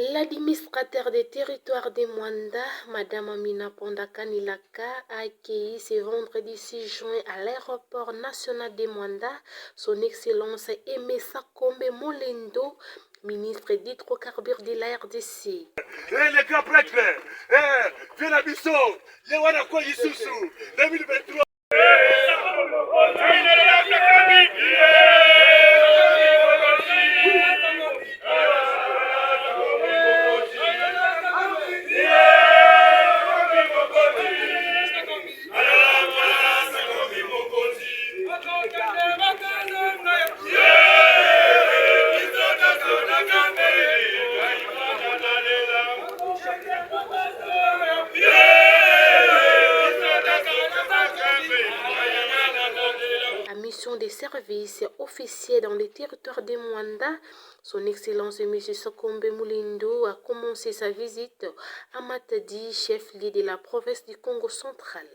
L'administrateur des territoires de Mwanda, Madame Amina Ponda Kanilaka, a accueilli ce vendredi 6 juin à l'aéroport national de Mwanda son Excellence Aimé Sakombe Molendo, ministre d'Hydrocarbures de la RDC. Les grands prêtres, viens la mission, les Wanakwa Yisusu, 2023. Mission des services officiels dans les territoires de Mwanda, son Excellence M. Sakombe Molendo a commencé sa visite à Matadi, chef-lieu de la province du Congo central.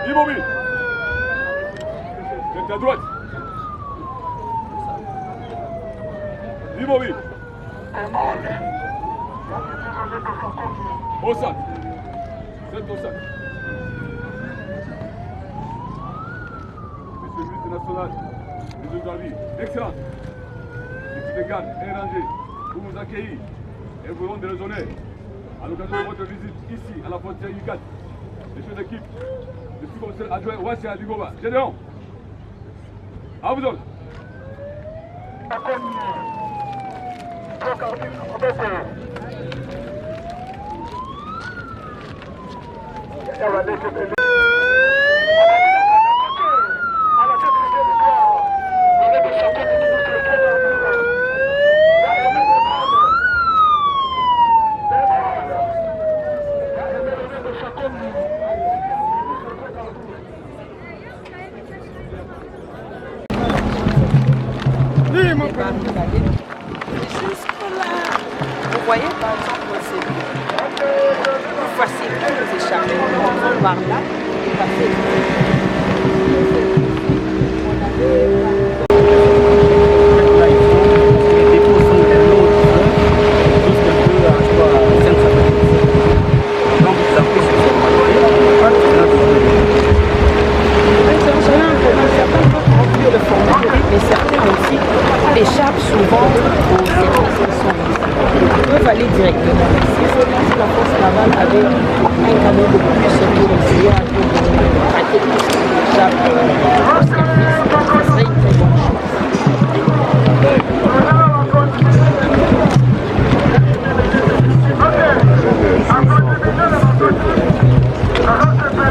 Ibobi, c'est à droite. Ibobi. Au sac. C'est au sac. Monsieur le ministre national, les deux avis, excellent. L'équipe de garde est rangée pour vous accueillir et vous rendre des honneurs à l'occasion de votre visite ici à la frontière UGAD. Les chefs d'équipe, le sous-commissaire adjoint Ouassia Adigoba. Gédéon, à vous autres. Vous voyez par exemple c'est plus facile de vous échapper, on prend par là et passer. Mais certains aussi échappent souvent aux services qui sont ici. Ils peuvent aller directement ici. La force navale avec un canon de plus pour essayer un peu de traiter tout ce qui échappe au service. Ce serait une très bonne chose.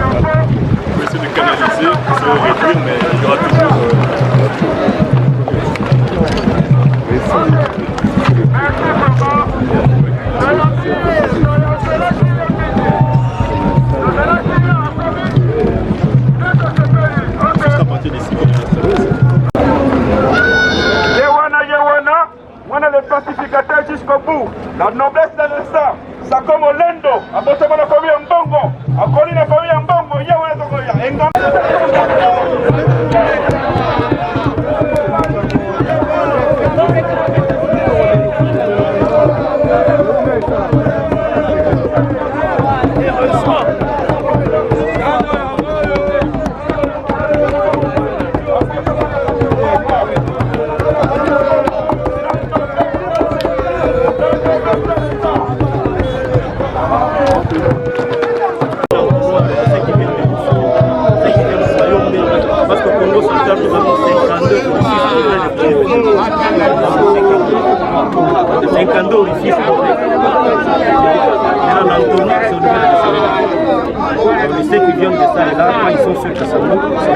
On va essayer de canaliser, se réduire, mais il y aura toujours... Le pacificateur jusqu'au bout, la noblesse de l'instant, ça comme Molendo, à Botswana la famille en Bongo, à Colline la famille en Bongo, il y a un Parce que Congo Central, nous avons 52 orifices. Maintenant, l'Anthony, c'est au niveau de Kassamo. Les lycées qui viennent de ça et là, quand ils sont sur Kassamo, ils sont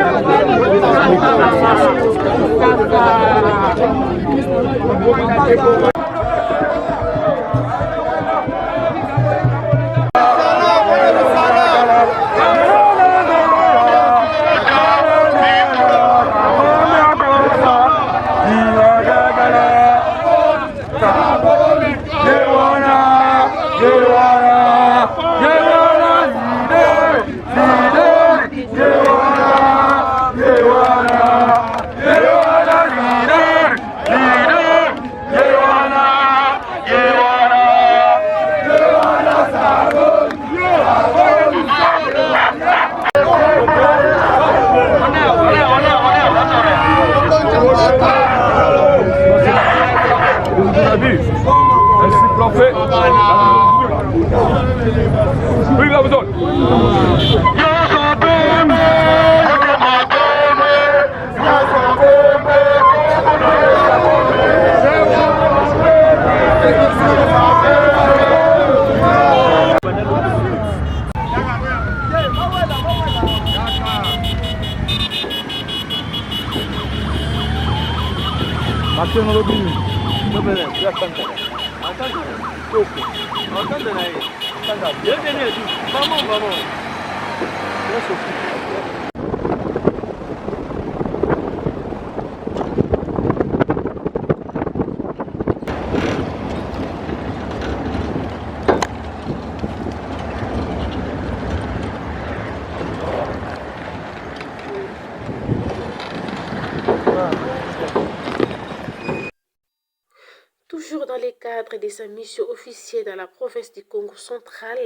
Toujours dans le cadre de sa mission officielle dans la province du Congo central,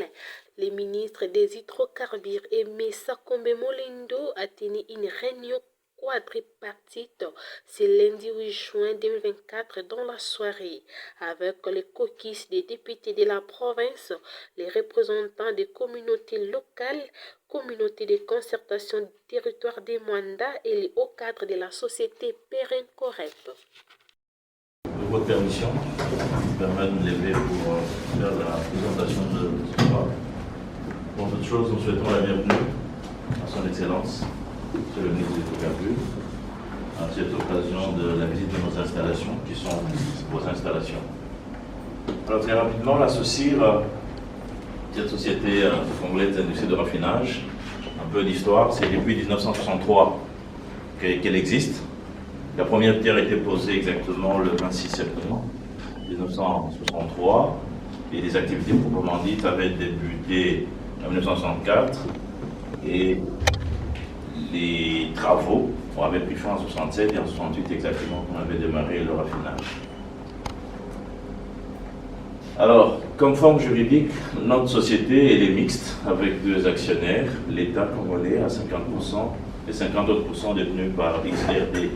le ministre des hydrocarbures Aimé Sakombe Molindo a tenu une réunion quadripartite ce lundi 8 juin 2024 dans la soirée avec les caucus des députés de la province, les représentants des communautés locales, communautés de concertation du territoire des mandats et les hauts cadres de la société Pérenne Corep. Votre permission qui permet de me lever pour faire la présentation de ce soir. Pour toute chose, nous souhaitons la bienvenue à son Excellence, Monsieur le ministre des Hydrocarbures, à cette occasion de la visite de nos installations, qui sont vos installations. Alors très rapidement, la SOCIR, cette société congolaise d'industrie de raffinage, un peu d'histoire, c'est depuis 1963 qu'elle existe. La première pierre a été posée exactement le 26 septembre 1963 et les activités proprement dites avaient débuté en 1964 et les travaux avaient pris fin en 1967 et en 1968 exactement qu'on avait démarré le raffinage. Alors, comme forme juridique, notre société elle est mixte avec deux actionnaires, l'État congolais à 50% et 50 autres % détenus par XRD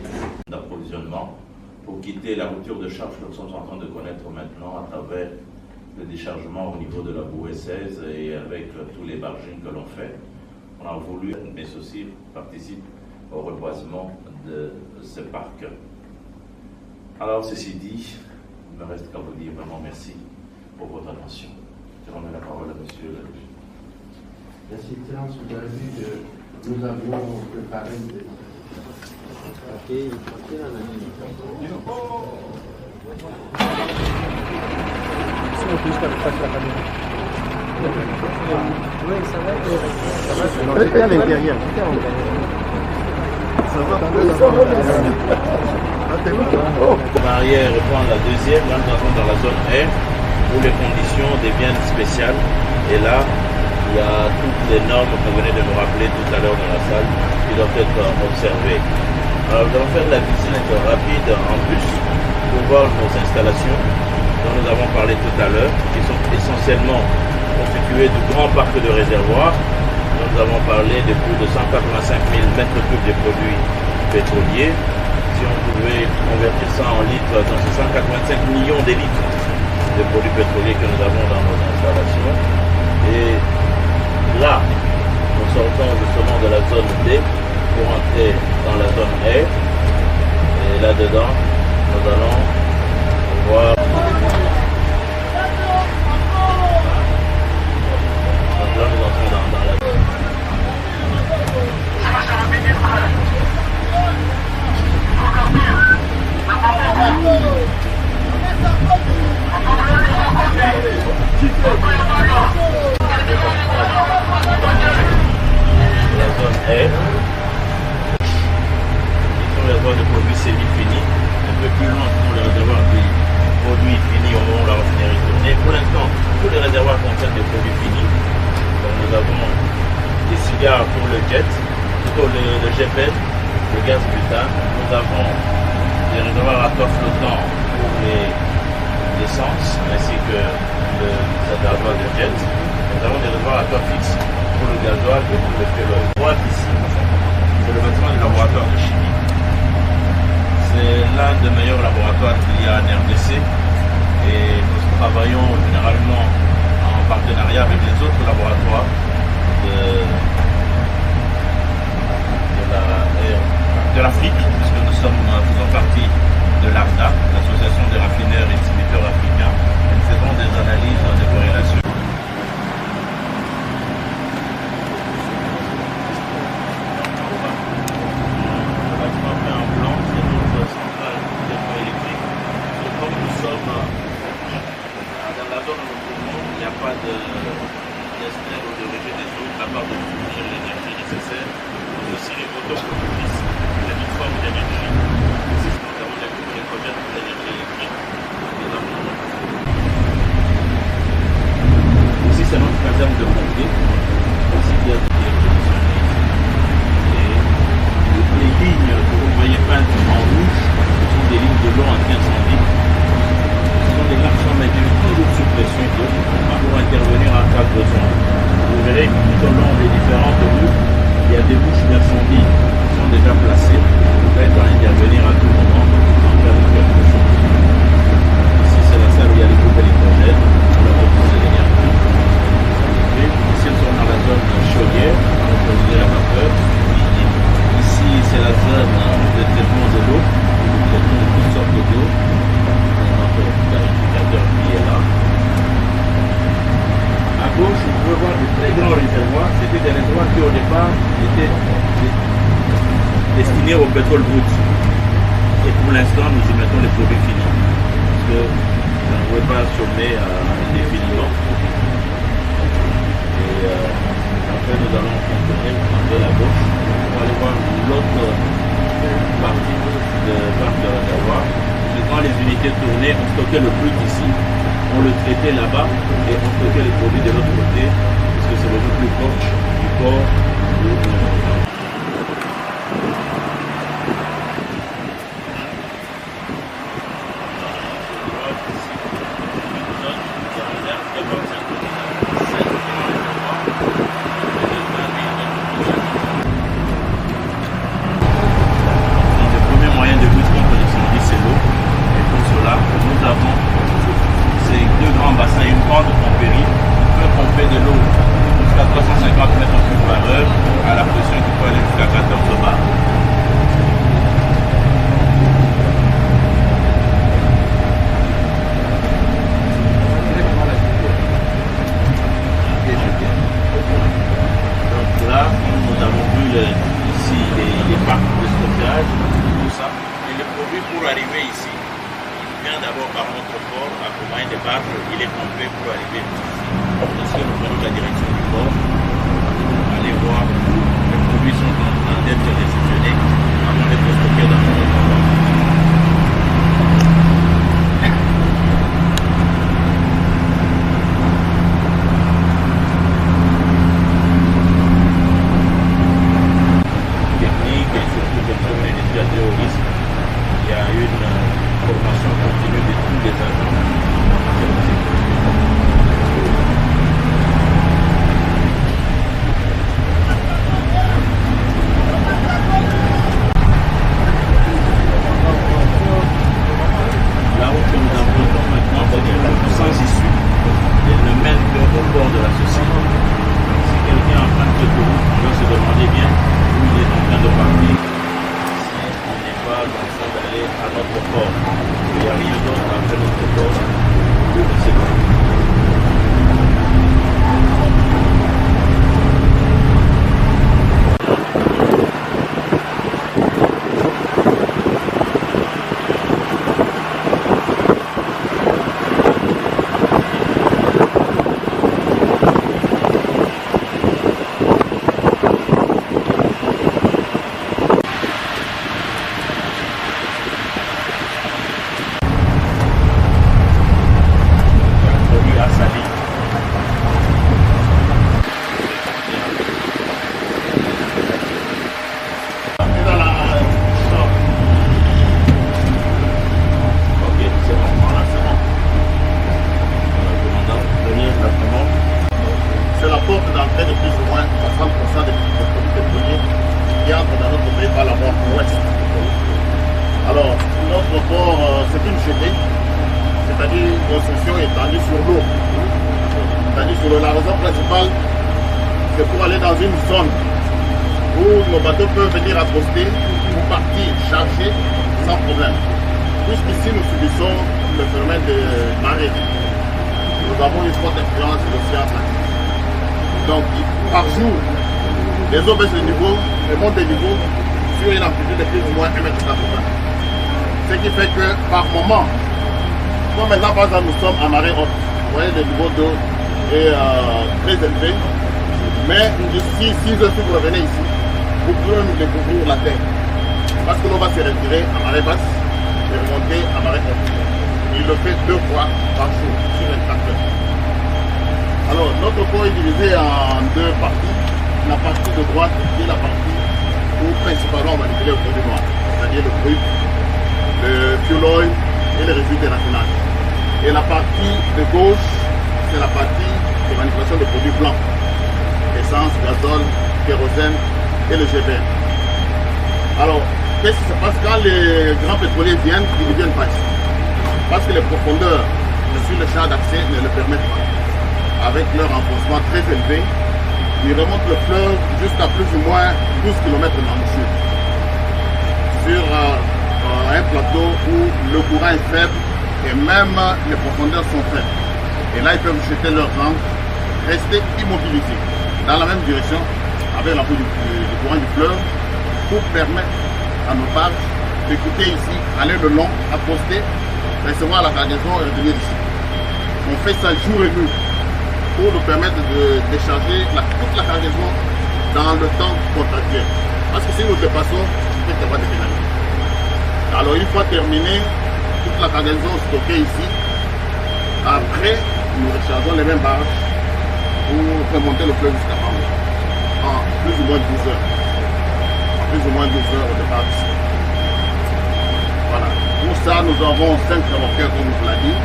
d'approvisionnement pour quitter la rupture de charge que nous sommes en train de connaître maintenant à travers le déchargement au niveau de la bouée 16 et avec tous les bargings que l'on fait. On a voulu, mais ceci participe au reboisement de ce parc. Alors, ceci dit, il me reste qu'à vous dire vraiment merci pour votre attention. Je remets la parole à Monsieur le juge. Merci, Excellence. Vous avez vu que nous avions préparé des... Barrière reprend la deuxième, là nous sommes dans la zone R où les conditions deviennent spéciales et là il y a toutes les normes que vous venez de nous rappeler tout à l'heure dans la salle qui doivent être observées. Alors nous allons faire la visite rapide en bus pour voir nos installations dont nous avons parlé tout à l'heure qui sont essentiellement constituées de grands parcs de réservoirs. Nous avons parlé de plus de 185 000 mètres cubes de produits pétroliers. Si on pouvait convertir ça en litres, dans ces 185 millions de litres de produits pétroliers que nous avons dans nos installations. Et gare pour le jet, plutôt le GPET, le gaz butane. Nous avons des réservoirs à toit flottants pour l'essence ainsi que le réservoir de jet. Nous avons des réservoirs à toit fixe pour le gasoil et pour le fuel. Droite ici, c'est le bâtiment du laboratoire de chimie. C'est l'un des meilleurs laboratoires qu'il y a en RDC et nous travaillons généralement en partenariat avec les autres laboratoires de l'Afrique, puisque nous faisons partie de l'AFDA, l'Association des raffineurs et distributeurs africains. Nous faisons des analyses de corrélation. Au pétrole brut. Et pour l'instant, nous y mettons les produits finis. Parce que on ne pouvait pas assommer indéfiniment. Et après, nous allons continuer de la gauche pour aller voir l'autre partie de parc de réservoir. Quand les unités tournaient, on stockait le brut ici, on le traitait là-bas et on stockait les produits de l'autre côté, parce que c'est beaucoup plus proche du port. Nous avons ces deux grands bassins et une grande pomperie qui peut pomper de l'eau porte d'entrée de plus ou moins 60% des produits pétroliers qui entrent dans notre pays par la voie ouest. Alors, notre port, c'est une jetée, c'est-à-dire une construction étendue sur l'eau. C'est-à-dire sur l'eau. La raison principale, c'est pour aller dans une zone où nos bateaux peuvent venir accoster pour partir charger sans problème. Puisqu'ici, nous subissons le phénomène de marée. Nous avons une forte influence de l'océan Atlantique. Donc, par jour, les eaux baissent de niveau et montent de niveau sur une amplitude de plus ou moins 1,80 m. Ce qui fait que, par moment, comme maintenant, par exemple, nous sommes à marée haute, vous voyez, le niveau d'eau est très élevé. Mais ici, si vous revenez ici, vous pouvez nous découvrir la terre. Parce que l'eau va se retirer à marée basse et remonter à marée haute. Il le fait 2 fois par jour sur 24 heures. Alors, notre port est divisé en 2 parties. La partie de droite qui est la partie où principalement on manipule le produit noir, c'est-à-dire le brut, le fuel oil et les résidus des raffinages. Et la partie de gauche, c'est la partie de manipulation de produits blancs, essence, gazole, kérosène et le GBN. Alors, qu'est-ce qui se passe quand les grands pétroliers viennent? Ils ne viennent pas ici. Parce que les profondeurs sur le champ d'accès ne le permettent pas. Avec leur renforcement très élevé, ils remontent le fleuve jusqu'à plus ou moins 12 km d'embouchure. Sur un plateau où le courant est faible et même les profondeurs sont faibles. Et là, ils peuvent jeter leurs ancres, rester immobilisés dans la même direction avec la du courant du fleuve pour permettre à nos barges d'écouter ici, aller le long, accoster, recevoir la cargaison et revenir ici. On fait ça jour et nuit pour nous permettre de décharger toute la cargaison dans le temps contractuel. Parce que si nous dépassons, il peut y avoir des pénalités. Alors une fois terminé, toute la cargaison stockée ici, après nous rechargeons les mêmes barges pour remonter le fleuve jusqu'à Bamako en plus ou moins 12 heures. En plus ou moins 12 heures de départ ici. Voilà. Pour ça, nous avons 5 remorqueurs, comme je l'ai dit,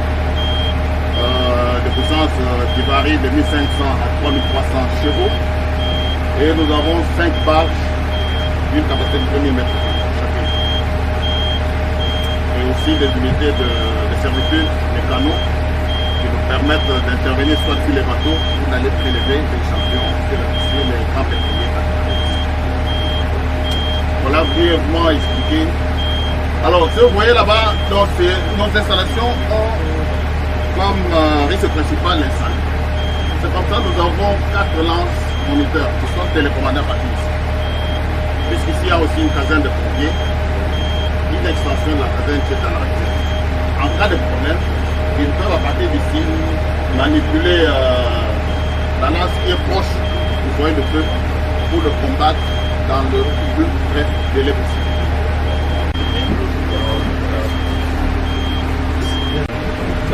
de puissance qui varie de 1500 à 3300 chevaux. Et nous avons 5 barges d'une capacité de 2000 mètres chacune. Et aussi des unités de servitude, des canaux, qui nous permettent d'intervenir soit sur les bateaux ou d'aller prélever les champions sur les grands pétroliers. Voilà brièvement expliqué. Alors, si vous voyez là-bas, nos installations ont comme risque principal l'incendie. C'est comme ça que nous avons 4 lances moniteurs qui sont télécommandés à partir d'ici. Puisqu'ici, il y a aussi une caserne de pompiers, une extension de la caserne qui est à l'arrière. En cas de problème, ils peuvent à partir d'ici manipuler la lance qui est proche du foyer de feu pour le combattre dans le plus bref délai possible.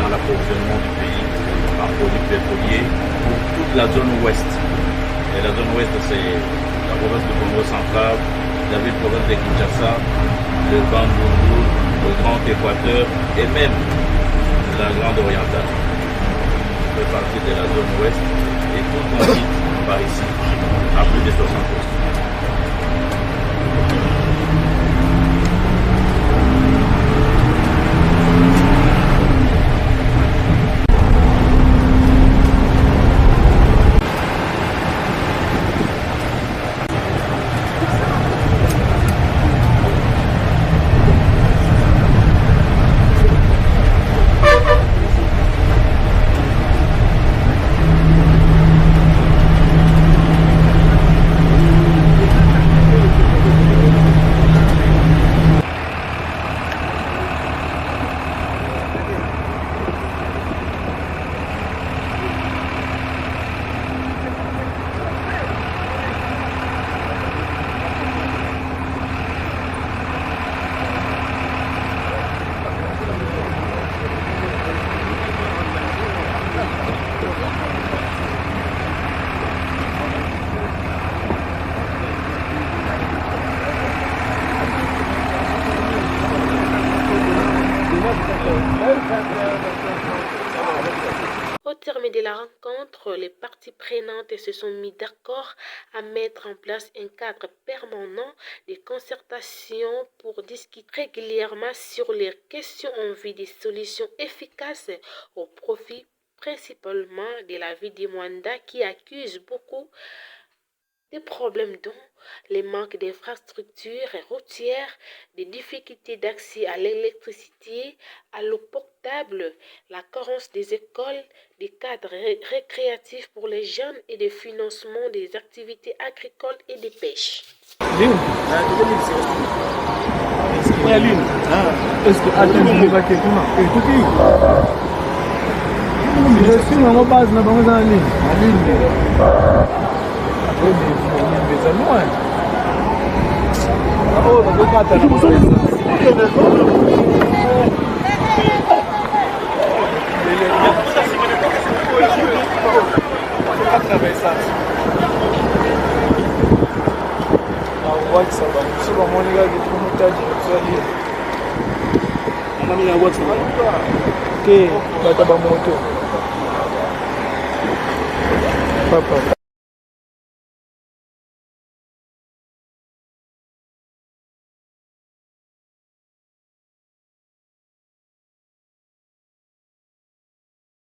Dans l'approvisionnement du pays en produits pétroliers pour toute la zone ouest. Et la zone ouest, c'est la province de Congo central, la ville province de Kinshasa, le Bandundu, le Grand Équateur et même la Grande Orientale. Ça fait partie de la zone ouest et tout transite par ici à plus de 60%. la rencontre, les parties prenantes se sont mis d'accord à mettre en place un cadre permanent de concertation pour discuter régulièrement sur les questions en vue des solutions efficaces au profit principalement de la ville de Mwanda qui accuse beaucoup des problèmes dont les manques d'infrastructures routières, des difficultés d'accès à l'électricité, à l'eau potable, la carence des écoles, des cadres récréatifs pour les jeunes et des financements des activités agricoles et de pêche. Papa.